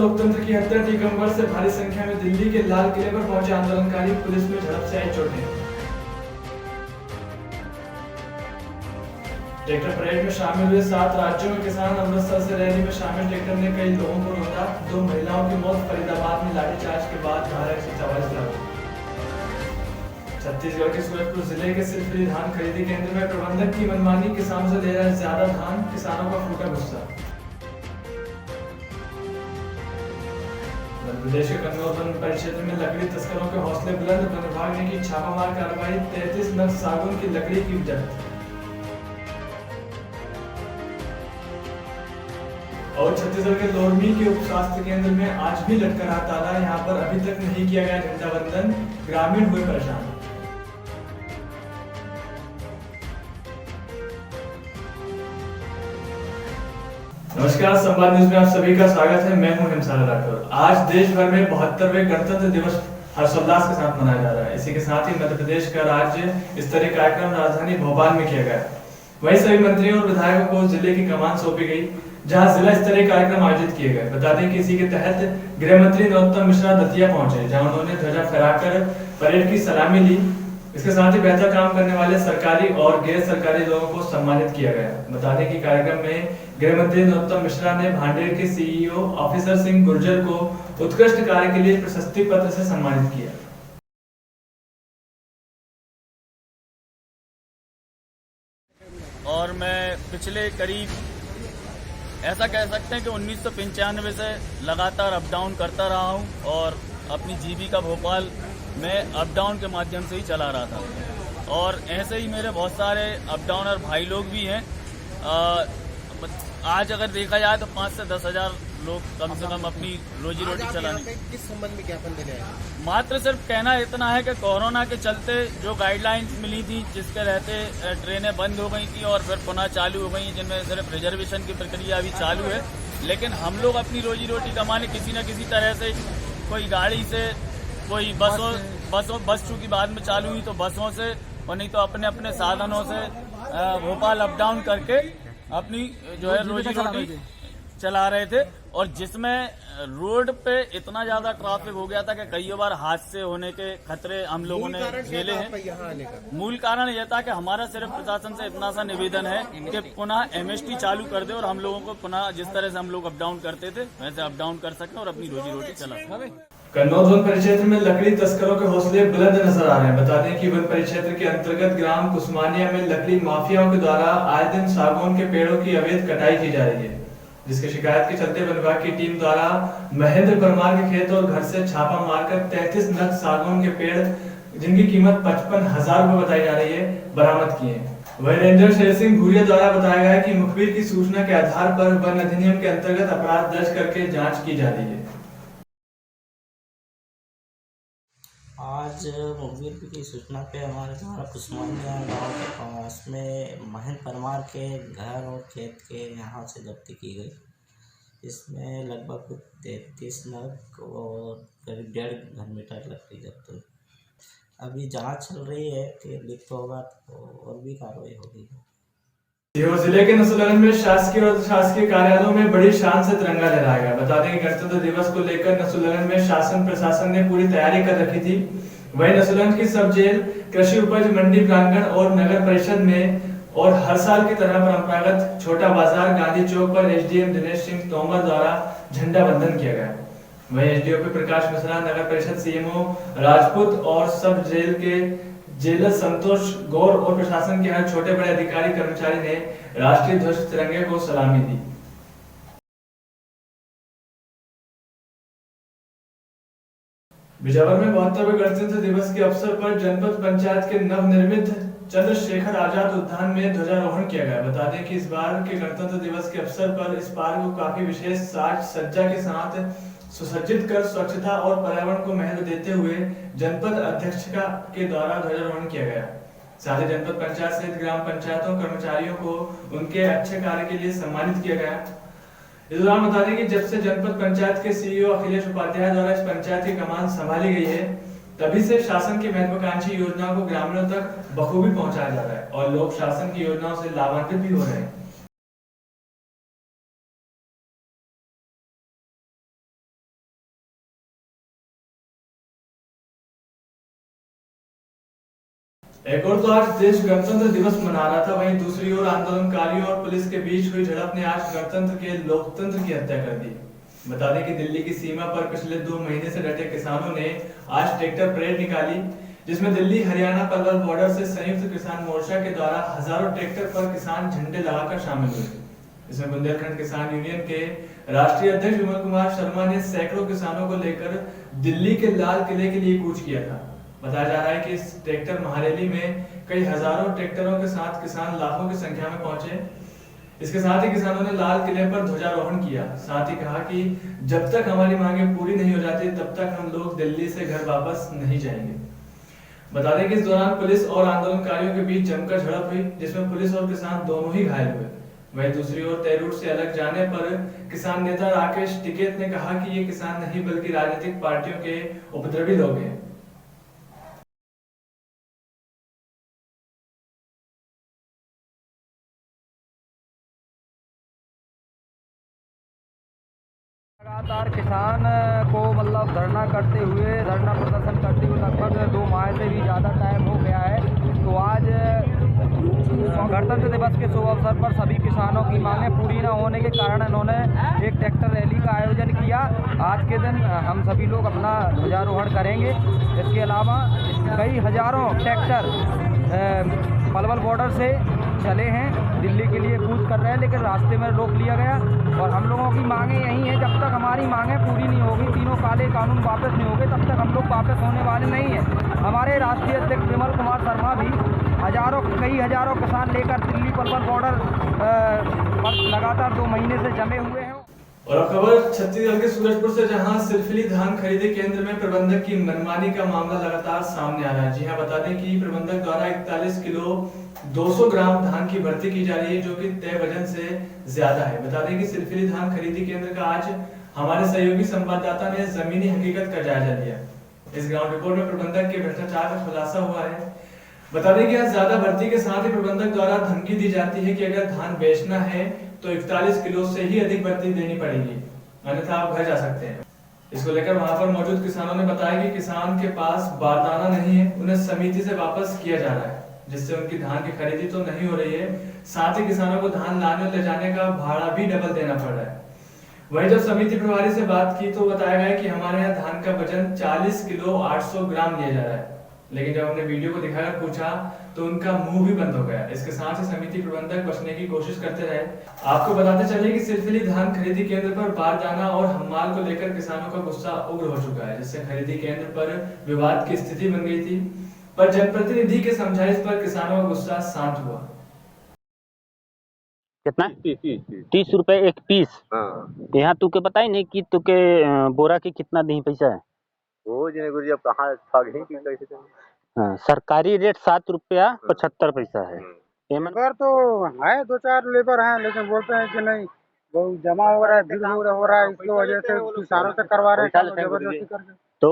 लोकतंत्र की हत्या, दिगंबर से भारी संख्या में दिल्ली के लाल किले पर पहुंचे आंदोलनकारी, पुलिस में झड़प से आई चोटें। ट्रैक्टर परेड में शामिल हुए 7 राज्यों के किसान, अमृतसर से रैली में शामिल ट्रैक्टर ने कई लोगों को रोका। 2 महिलाओं की मौत, फरीदाबाद में लाठीचार्ज के बाद धारा 144 लागू। छत्तीसगढ़ के सूरजपुर जिले के सिरफरी धान खरीदी केंद्र में प्रबंधक की मनमानी, किसानों से ले रहा है ज्यादा धान, किसानों का फूटा गुस्सा। मध्य प्रदेश के कन्नौज वन परिक्षेत्र में लकड़ी तस्करों के हौसले बुलंद, वन विभाग ने की छापामार कार्रवाई, 33 नग सागौन की लकड़ी की जब्त। और छत्तीसगढ़ के लोरमी के उप स्वास्थ्य केंद्र में आज भी लटका रहा ताला, यहाँ पर अभी तक नहीं किया गया झंडा वंदन, ग्रामीण हुए परेशान। नमस्कार, संवाद न्यूज में आप सभी का स्वागत है। मैं हूं हिमसागर राठौर। आज देश भर में 72वें गणतंत्र दिवस हर्षोल्लास के साथ मनाया जा रहा है। इसी के साथ ही मध्य प्रदेश का राज्य स्तरीय कार्यक्रम राजधानी भोपाल में किया गया। वहीं सभी मंत्रियों और विधायकों को जिले की कमान सौंपी गई, जहां जिला स्तरीय कार्यक्रम आयोजित किए गए। बता दें कि इसी के तहत गृह मंत्री नरोत्तम मिश्रा दतिया पहुंचे, जहां उन्होंने ध्वजा फहराकर परेड की सलामी ली। इसके साथ ही बेहतर काम करने वाले सरकारी और गैर सरकारी लोगों को सम्मानित किया गया। बता दें कि कार्यक्रम में गृह मंत्री नरोत्तम मिश्रा ने भांडेर के सीईओ ऑफिसर सिंह गुर्जर को उत्कृष्ट कार्य के लिए प्रशस्ति पत्र से सम्मानित किया। और मैं पिछले करीब ऐसा कह सकते हैं कि 1995 से लगातार अप डाउन करता रहा हूं और अपनी जीविका भोपाल में अप डाउन के माध्यम से ही चला रहा था। और ऐसे ही मेरे बहुत सारे अप डाउनर भाई लोग भी हैं। आज अगर देखा जाए तो 5 से 10 हजार लोग कम से कम अपनी रोजी रोटी चलाने। किस संबंध में ज्ञापन देने आए? मात्र सिर्फ कहना इतना है कि कोरोना के चलते जो गाइडलाइंस मिली थी, जिसके रहते ट्रेनें बंद हो गई थी और फिर पुनः चालू हो गई, जिनमें सिर्फ रिजर्वेशन की प्रक्रिया अभी चालू है। लेकिन हम लोग अपनी रोजी रोटी कमाने किसी न किसी तरह से, कोई गाड़ी से, कोई बस चूंकि बाद में चालू हुई तो बसों से, और नहीं तो अपने अपने साधनों से भोपाल अप डाउन करके अपनी जो है रोजी रोटी चला रहे थे। और जिसमें रोड पे इतना ज्यादा ट्रैफिक हो गया था कि कई बार हादसे होने के खतरे हम लोगों ने झेले हैं। मूल कारण यह था कि हमारा सिर्फ प्रशासन से इतना सा निवेदन है कि पुनः एमएसटी चालू कर दे और हम लोगों को पुनः जिस तरह से हम लोग अप डाउन करते थे वैसे अप डाउन कर सकें और अपनी रोजी रोटी चला सकें। कन्नौज वन परिक्षेत्र में लकड़ी तस्करों के हौसले बुलंद नजर आ रहे हैं। बता दें कि वन परिक्षेत्र के अंतर्गत ग्राम कुस्मानिया में लकड़ी माफियाओं के द्वारा आए दिन सागौन के पेड़ों की अवैध कटाई की जा रही है, जिसकी शिकायत के चलते वन विभाग की टीम द्वारा महेंद्र परमार के खेत और घर से छापा मारकर 33 नग सागौन के पेड़, जिनकी कीमत 55,000 रुपए बताई जा रही है, बरामद किए। वही रेंजर शेर सिंह भूरिया द्वारा बताया गया कि मुखबिर की सूचना के आधार पर वन अधिनियम के अंतर्गत अपराध दर्ज करके जाँच की जा रही है। आज मुखबिर की सूचना पे हमारे द्वारा कुस्मानिया गांव के पास में महेंद्र परमार के घर और खेत के यहाँ से जब्ती की गई। इसमें लगभग 33 नग और करीब 1.5 घन मीटर लकड़ी जब्त हुई। अभी जांच चल रही है कि लिखित होगा तो और भी कार्रवाई होगी। सीहोर जिले के नसुलगंज में शासकीय और शासकीय कार्यालयों में बड़ी शान से तिरंगा लहराया गया। बता दें कि गणतंत्र दिवस को लेकर नसुलगंज में शासन प्रशासन ने पूरी तैयारी कर रखी थी। वहीं नसुलगंज की सब जेल, कृषि उपज मंडी प्रांगण और नगर परिषद में और हर साल की तरह परंपरागत छोटा बाजार गांधी चौक पर एसडीएम दिनेश सिंह तोमर द्वारा झंडा वंदन किया गया। वहीं एसडीओपी प्रकाश मिश्रा, नगर परिषद सीएमओ राजपूत और सब जेल के जेलर संतोष गौर और प्रशासन के हर छोटे बड़े अधिकारी कर्मचारी ने राष्ट्रीय ध्वज तिरंगे को सलामी दी। बिजावर में 72वें गणतंत्र दिवस के अवसर पर जनपद पंचायत के नवनिर्मित चंद्रशेखर आजाद उद्यान में ध्वजारोहण किया गया। बता दें कि इस बार के गणतंत्र दिवस के अवसर पर इस पार्क को काफी विशेष साज सज्जा के साथ सुसज्जित कर स्वच्छता और पर्यावरण को महत्व देते हुए जनपद अध्यक्ष के द्वारा ध्वजारोहण किया गया। साथ ही जनपद पंचायत सहित ग्राम पंचायतों कर्मचारियों को उनके अच्छे कार्य के लिए सम्मानित किया गया। इस दौरान बता दें कि जब से जनपद पंचायत के सीईओ अखिलेश उपाध्याय द्वारा इस पंचायत की कमान संभाली गई है, तभी से शासन की महत्वाकांक्षी योजनाओं को ग्रामीणों तक बखूबी पहुंचाया जा रहा है और लोग शासन की योजनाओं से लाभान्वित भी हो रहे हैं। एक और तो आज देश गणतंत्र दिवस मना रहा था, वहीं दूसरी ओर आंदोलनकारियों और पुलिस के बीच हुई झड़प ने आज गणतंत्र के लोकतंत्र की हत्या कर दी। बता दें कि दिल्ली की सीमा पर पिछले 2 महीने से डटे किसानों ने आज ट्रैक्टर परेड निकाली, जिसमें दिल्ली हरियाणा पलवल बॉर्डर से संयुक्त किसान मोर्चा के द्वारा हजारों ट्रैक्टर पर किसान झंडे लगाकर शामिल हुए। इसमें बुंदेलखंड किसान यूनियन के राष्ट्रीय अध्यक्ष विमल कुमार शर्मा ने सैकड़ों किसानों को लेकर दिल्ली के लाल किले के लिए कूच किया था। बताया जा रहा है कि इस ट्रैक्टर महारैली में कई हजारों ट्रैक्टरों के साथ किसान लाखों की संख्या में पहुंचे। इसके साथ ही किसानों ने लाल किले पर ध्वजारोहण किया। साथ ही कहा कि जब तक हमारी मांगें पूरी नहीं हो जाती तब तक हम लोग दिल्ली से घर वापस नहीं जाएंगे। बता दें कि इस दौरान पुलिस और आंदोलनकारियों के बीच जमकर झड़प हुई, जिसमें पुलिस और किसान दोनों ही घायल हुए। वहीं दूसरी ओर तय रूट से अलग जाने पर किसान नेता राकेश टिकैत ने कहा कि ये किसान नहीं बल्कि राजनीतिक पार्टियों के उपद्रवी लोग हैं। लगातार किसान को मतलब धरना प्रदर्शन करते हुए लगभग 2 माह से भी ज़्यादा टाइम हो गया है। तो आज गणतंत्र दिवस के शुभ अवसर पर सभी किसानों की मांगें पूरी न होने के कारण इन्होंने एक ट्रैक्टर रैली का आयोजन किया। आज के दिन हम सभी लोग अपना ध्वजारोहण करेंगे। इसके अलावा कई हजारों ट्रैक्टर पलवल बॉर्डर से चले हैं, दिल्ली के लिए कूच कर रहे हैं, लेकिन रास्ते में रोक लिया गया। और हम लोगों की मांगें यही हैं, जब तक हमारी मांगें पूरी नहीं होगी, तीनों काले कानून वापस नहीं होंगे, तब तक हम लोग वापस होने वाले नहीं हैं। हमारे राष्ट्रीय अध्यक्ष विमल कुमार शर्मा भी कई हजारों किसान लेकर दिल्ली पलवल बॉर्डर पर लगातार 2 महीने से जमे हुए हैं। और अब खबर छत्तीसगढ़ के सूरजपुर से, जहां सिरफिली धान खरीदी केंद्र में प्रबंधक की मनमानी का मामला लगातार सामने आ रहा है। जी हां, बता दें कि प्रबंधक द्वारा 41 किलो 200 ग्राम धान की भर्ती की जा रही है, जो कि तय वजन से ज्यादा है। बता दें कि सिरफिली धान खरीदी केंद्र का आज हमारे सहयोगी संवाददाता ने जमीनी हकीकत का जायजा लिया। इस ग्राउंड रिपोर्ट में प्रबंधक के भ्रष्टाचार का खुलासा हुआ है। बता दें कि ज्यादा भर्ती के साथ ही प्रबंधक द्वारा धमकी दी जाती है कि अगर धान बेचना है तो 41 किलो से ही अधिक भर्ती देनी पड़ेगी, अन्यथा आप घर जा सकते हैं। इसको लेकर वहां पर मौजूद किसानों ने बताया कि किसान के पास बारदाना नहीं है, उन्हें समिति से वापस किया जा रहा है, जिससे उनकी धान की खरीदी तो नहीं हो रही है, साथ ही किसानों को धान लाने और ले जाने का भाड़ा भी डबल देना पड़ रहा है। वहीं जब समिति प्रभारी से बात की तो बताया गया कि हमारे यहाँ धान का वजन 40 किलो 800 ग्राम लिया जा रहा है, लेकिन जब हमने वीडियो को दिखाकर पूछा तो उनका मुंह भी बंद हो गया। इसके साथ ही समिति प्रबंधक बचने की कोशिश करते रहे। आपको बताते चले कि सिरफिली धान खरीदी केंद्र पर बारदाना और हम्माल को लेकर किसानों का गुस्सा उग्र हो चुका है, जिससे खरीदी केंद्र पर विवाद की स्थिति बन गई थी। पर जनप्रतिनिधि के समझाइश पर किसानों का गुस्सा शांत हुआ। कितना 30 रुपए एक पीस। यहाँ तुके बताई नहीं कि तुके बोरा के कितना दी पैसा है? वो जने गुरुजी अब कहाँ ठग ही कि कैसे चले? हाँ, सरकारी रेट 7 रुपया 75 पैसा है। लेबर तो है, 2-4 लेबर हैं, लेकिन बोलते हैं कि नहीं वो जमा हो रहा है, भीड़ हो रहा है, इसकी वजह से किसानों से करवा रहे हैं जबरदस्ती करके। तो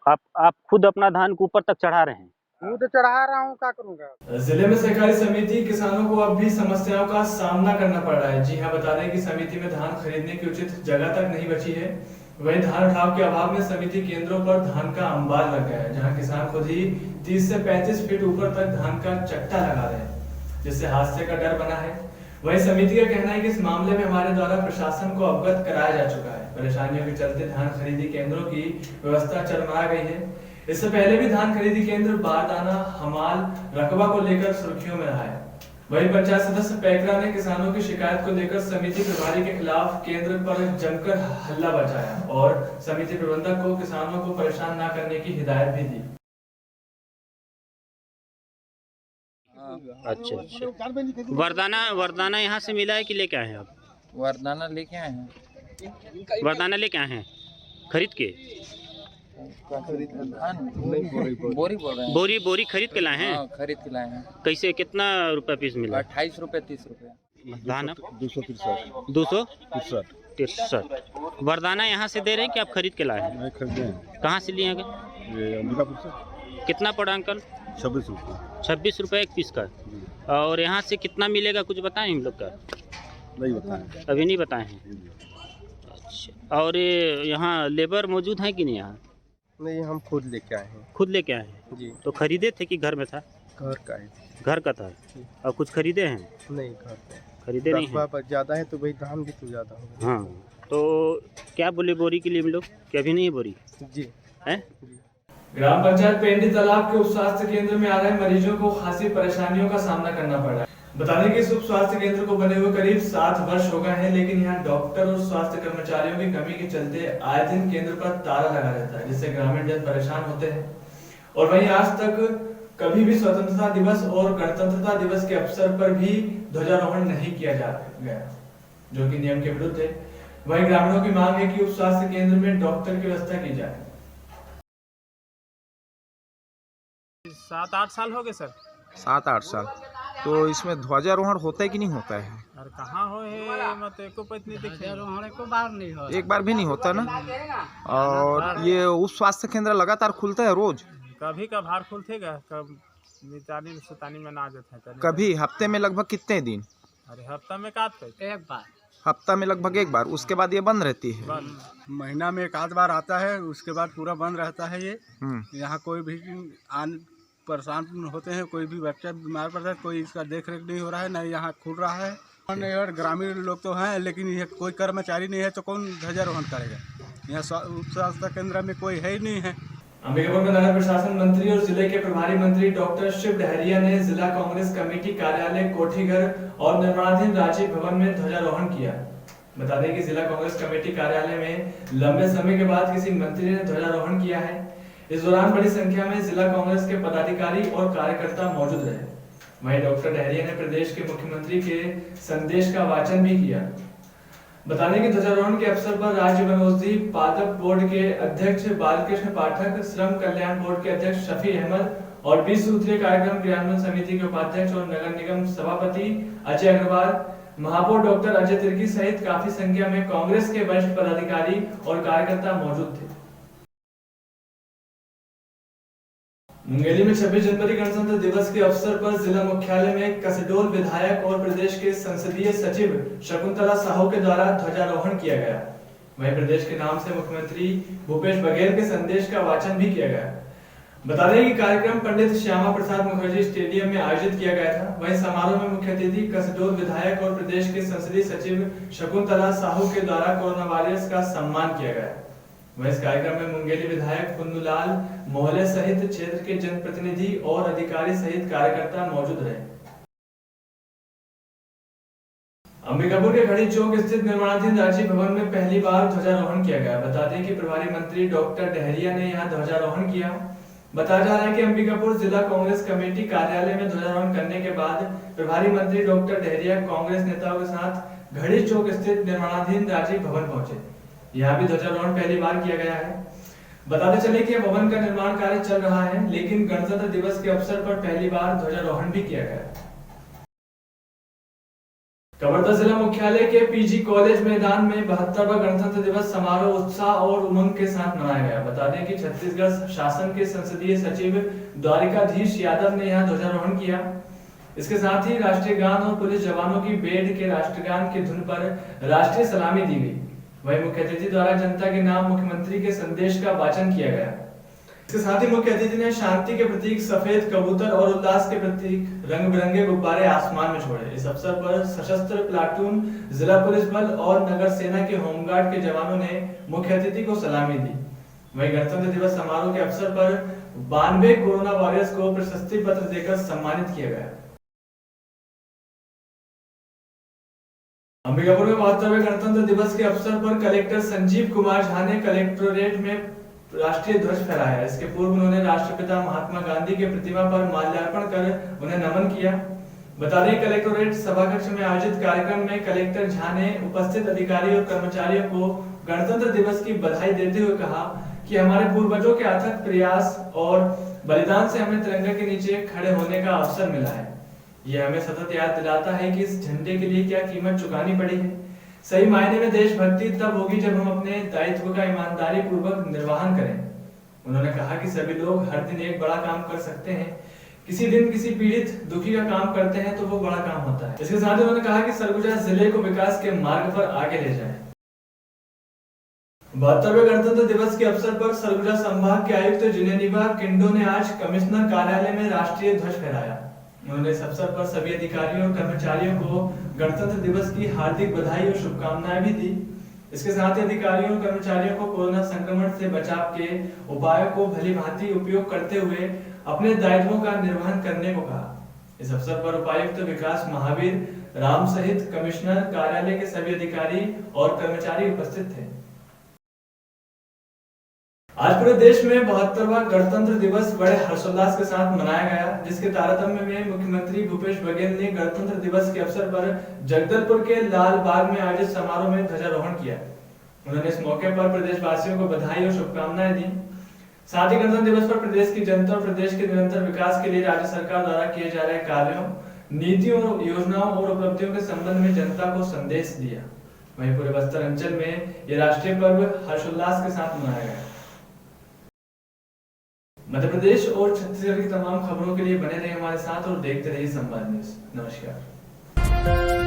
आप खुद अपना धान को ऊपर तक चढ़ा रहे हैं? खुद चढ़ा रहा हूँ, क्या करूँगा। जिले में सहकारी समिति किसानों को अब भी समस्याओं का सामना करना पड़ रहा है। जी हाँ, बता दें कि समिति में धान खरीदने की उचित जगह तक नहीं बची है। वहीं धान उठाव के अभाव में समिति केंद्रों पर धान का अंबार लग गया है, जहां किसान खुद ही 30 से 35 फीट ऊपर तक धान का चट्टा लगा रहे हैं, जिससे हादसे का डर बना है। वहीं समिति का कहना है कि इस मामले में हमारे द्वारा प्रशासन को अवगत कराया जा चुका है। परेशानियों के चलते धान खरीदी केंद्रों की व्यवस्था चरमरा गई है। इससे पहले भी धान खरीदी केंद्र बारदाना, हमाल, रकबा को लेकर सुर्खियों में रहा है। वहीं पंचायत सदस्य पैकरा ने किसानों की शिकायत को लेकर समिति प्रभारी के खिलाफ केंद्र पर जमकर हल्ला बचाया और समिति प्रबंधक को किसानों को परेशान न करने की हिदायत भी दी। अच्छा, वरदाना यहाँ से मिला है कि लेके आए हैं आप? वरदाना लेके आए हैं। वरदाना लेके आए हैं खरीद के? बोरी बोल रहे हैं। बोरी खरीद के लाए हैं? हाँ, खरीद के लाए हैं। कैसे, कितना रुपया पीस मिला? 28 रुपये 30 रुपये। धान 263। वरदाना यहाँ से दे रहे हैं कि आप खरीद के लाए हैं? खरीदे हैं। कहाँ से लिए हैं? ये अंबिकापुर से। कितना पड़ा अंकल? 26 रुपये। 26 रुपये एक पीस का। और यहाँ से कितना मिलेगा कुछ बताएं हम लोग का? नहीं बताएं, अभी नहीं बताए हैं। अच्छा, और यहाँ लेबर मौजूद है कि नहीं? यहाँ नहीं, हम खुद लेके आए हैं। खुद लेके आए हैं जी। तो खरीदे थे कि घर में था? घर का है। घर का था और कुछ खरीदे हैं? नहीं घर का खरीदे नहीं हैं? पर ज़्यादा है तो भाई दाम भी तो ज़्यादा होगा। हाँ, तो क्या बोले बोरी के लिए हम लोग कि अभी नहीं बोरी जी है? ग्राम पंचायत पेंडी तालाब के उप स्वास्थ्य केंद्र में आ रहे मरीजों को खासी परेशानियों का सामना करना पड़ रहा है। बता दें कि इस उप स्वास्थ्य केंद्र को बने हुए करीब 7 वर्ष हो गए हैं, लेकिन यहाँ डॉक्टर और स्वास्थ्य कर्मचारियों की कमी के चलते आए दिन केंद्र पर ताला लगा रहता है, जिससे ग्रामीण जन परेशान होते हैं। और वहीं आज तक कभी भी स्वतंत्रता दिवस और गणतंत्रता दिवस के अवसर पर भी ध्वजारोहण नहीं किया जा गया, जो कि नियम के विरुद्ध है। वहीं ग्रामीणों की मांग है कि उप स्वास्थ्य केंद्र में डॉक्टर की व्यवस्था की जाए। 7-8 साल हो गए सर। 7-8 साल तो इसमें ध्वजारोहण होता है कि नहीं होता है? और कहाँ हो है मत एको पत्नी ध्वजारोहण को बार नहीं हो, एक बार भी नहीं होता ना। और ये उप स्वास्थ्य केंद्र लगातार खुलता है रोज? कभी कभार खुलते गा, कब नितानी सुतानी में ना जाता है। कभी हफ्ते में लगभग कितने दिन? अरे हफ्ता में का एक बार, हफ्ता में लगभग एक बार, उसके बाद ये बंद रहती है। महीना में 1 आध बार आता है, उसके बाद पूरा बंद रहता है। ये यहाँ कोई भी परेशान होते हैं, कोई भी बच्चा बीमार पड़ता है, कोई इसका देख रेख नहीं हो रहा है, न यहाँ खुल रहा है। और ग्रामीण लोग तो हैं, लेकिन ये कोई कर्मचारी नहीं है तो कौन ध्वजारोहण करेगा? यहाँ उप स्वास्थ्य केंद्र में कोई है ही नहीं है। अंबिकापुर में नगर प्रशासन मंत्री और जिले के प्रभारी मंत्री डॉक्टर शिव डहरिया ने जिला कांग्रेस कमेटी कार्यालय कोठीघर और निर्माणाधीन राजीव भवन में ध्वजारोहण किया। बता दें कि जिला कांग्रेस कमेटी कार्यालय में लंबे समय के बाद किसी मंत्री ने ध्वजारोहण किया है। इस दौरान बड़ी संख्या में जिला कांग्रेस के पदाधिकारी और कार्यकर्ता मौजूद रहे। वहीं डॉक्टर डहरिया ने प्रदेश के मुख्यमंत्री के संदेश का वाचन भी किया। बता दें कि ध्वजारोहण के अवसर पर राज्य वनौषधि पादप बोर्ड के अध्यक्ष बालकृष्ण पाठक, श्रम कल्याण बोर्ड के अध्यक्ष शफी अहमद और 20 सूत्रीय कार्यक्रम क्रियान्वयन समिति के उपाध्यक्ष और नगर निगम सभापति अजय अग्रवाल, महापौर डॉक्टर अजय तिर्की सहित काफी संख्या में कांग्रेस के वरिष्ठ पदाधिकारी और कार्यकर्ता मौजूद थे। मुंगेली में 26 जनवरी गणतंत्र दिवस के अवसर पर जिला मुख्यालय में कसडोल विधायक और प्रदेश के संसदीय सचिव शकुंतला साहू के द्वारा ध्वजारोहण किया गया। वहीं प्रदेश के नाम से मुख्यमंत्री भूपेश बघेल के संदेश का वाचन भी किया गया। बता दें कि कार्यक्रम पंडित श्यामा प्रसाद मुखर्जी स्टेडियम में आयोजित किया गया था। वहीं समारोह में मुख्य अतिथि कसडोल विधायक और प्रदेश के संसदीय सचिव शकुंतला साहू के द्वारा कोरोना वॉरियर्स का सम्मान किया गया। वहीं इस कार्यक्रम में मुंगेली विधायक पुन्नूलाल मोहल्ले सहित क्षेत्र के जनप्रतिनिधि और अधिकारी सहित कार्यकर्ता मौजूद रहे। अंबिकापुर के खड़ी चौक स्थित निर्माणाधीन राजीव भवन में पहली बार ध्वजारोहण किया गया। बता दें कि प्रभारी मंत्री डॉक्टर डहरिया ने यहां ध्वजारोहण किया। बताया जा रहा है कि अंबिकापुर जिला कांग्रेस कमेटी कार्यालय में ध्वजारोहण करने के बाद प्रभारी मंत्री डॉक्टर डहरिया कांग्रेस नेताओं के साथ घड़ी चौक स्थित निर्माणाधीन राजीव भवन पहुंचे। यहाँ भी ध्वजारोहण पहली बार किया गया है। बताते चले कि भवन का निर्माण कार्य चल रहा है, लेकिन गणतंत्र दिवस के अवसर पर पहली बार ध्वजारोहण भी किया गया। कवर्धा जिला मुख्यालय के पीजी कॉलेज मैदान में 72वां गणतंत्र दिवस समारोह उत्साह और उमंग के साथ मनाया गया। बता दें कि छत्तीसगढ़ शासन के संसदीय सचिव द्वारिकाधीश यादव ने यहाँ ध्वजारोहण किया। इसके साथ ही राष्ट्रीय गान और पुलिस जवानों की बेड के राष्ट्रगान की धुन पर राष्ट्रीय सलामी दी गई। वहीं मुख्य अतिथि द्वारा जनता के नाम मुख्यमंत्री के संदेश का वाचन किया गया। इसके साथ ही मुख्य अतिथि ने शांति के प्रतीक सफेद कबूतर और उल्लास के प्रतीक रंग बिरंगे गुब्बारे आसमान में छोड़े। इस अवसर पर सशस्त्र प्लाटून, जिला पुलिस बल और नगर सेना के होमगार्ड के जवानों ने मुख्य अतिथि को सलामी दी। वहीं गणतंत्र दिवस समारोह के अवसर पर 92 कोरोना वॉरियर्स को प्रशस्ति पत्र देकर सम्मानित किया गया। अंबिकापुर में 72वें गणतंत्र दिवस के अवसर पर कलेक्टर संजीव कुमार झा ने कलेक्ट्रेट में राष्ट्रीय ध्वज फहराया। इसके पूर्व उन्होंने राष्ट्रपिता महात्मा गांधी के प्रतिमा पर माल्यार्पण कर उन्हें नमन किया। बता दें कलेक्ट्रेट सभाकक्ष में आयोजित कार्यक्रम में कलेक्टर झा ने उपस्थित अधिकारी और कर्मचारियों को गणतंत्र दिवस की बधाई देते हुए कहा कि हमारे पूर्वजों के अथक प्रयास और बलिदान से हमें तिरंगे के नीचे खड़े होने का अवसर मिला है। यह हमें सतत याद दिलाता है कि इस झंडे के लिए क्या कीमत चुकानी पड़ी है। सही मायने में देशभक्ति तब होगी जब हम अपने दायित्व का ईमानदारी पूर्वक निर्वहन करें। उन्होंने कहा कि सभी लोग हर दिन एक बड़ा काम कर सकते हैं। किसी दिन किसी पीड़ित दुखी का काम करते हैं तो वो बड़ा काम होता है। इसके साथ ही उन्होंने कहा कि सरगुजा जिले को विकास के मार्ग पर आगे ले जाएं। 72वें गणतंत्र दिवस के अवसर पर सरगुजा संभाग के आयुक्त जिनेनिवा किंडो ने आज कमिश्नर कार्यालय में राष्ट्रीय ध्वज फहराया। उन्होंने इस अवसर पर सभी अधिकारियों और कर्मचारियों को गणतंत्र दिवस की हार्दिक बधाई और शुभकामनाएं भी दी। इसके साथ ही अधिकारियों और कर्मचारियों को कोरोना संक्रमण से बचाव के उपायों को भलीभांति उपयोग करते हुए अपने दायित्वों का निर्वहन करने को कहा। इस अवसर पर उपायुक्त विकास महावीर राम सहित कमिश्नर कार्यालय के सभी अधिकारी और कर्मचारी उपस्थित थे। आज पूरे देश में 72वां गणतंत्र दिवस बड़े हर्षोल्लास के साथ मनाया गया, जिसके तारतम्य में मुख्यमंत्री भूपेश बघेल ने गणतंत्र दिवस के अवसर पर जगदलपुर के लाल बाग में आयोजित समारोह में ध्वजारोहण किया। उन्होंने इस मौके पर प्रदेशवासियों को बधाई और शुभकामनाएं दी। साथ ही गणतंत्र दिवस पर प्रदेश की जनता और प्रदेश के निरंतर विकास के लिए राज्य सरकार द्वारा किए जा रहे कार्यों, नीतियों, योजनाओं और उपलब्धियों के संबंध में जनता को संदेश दिया। वहीं पूरे बस्तर अंचल में यह राष्ट्रीय पर्व हर्षोल्लास के साथ मनाया गया। मध्य प्रदेश और छत्तीसगढ़ की तमाम खबरों के लिए बने रहिए हमारे साथ और देखते रहिए संवाद न्यूज। नमस्कार।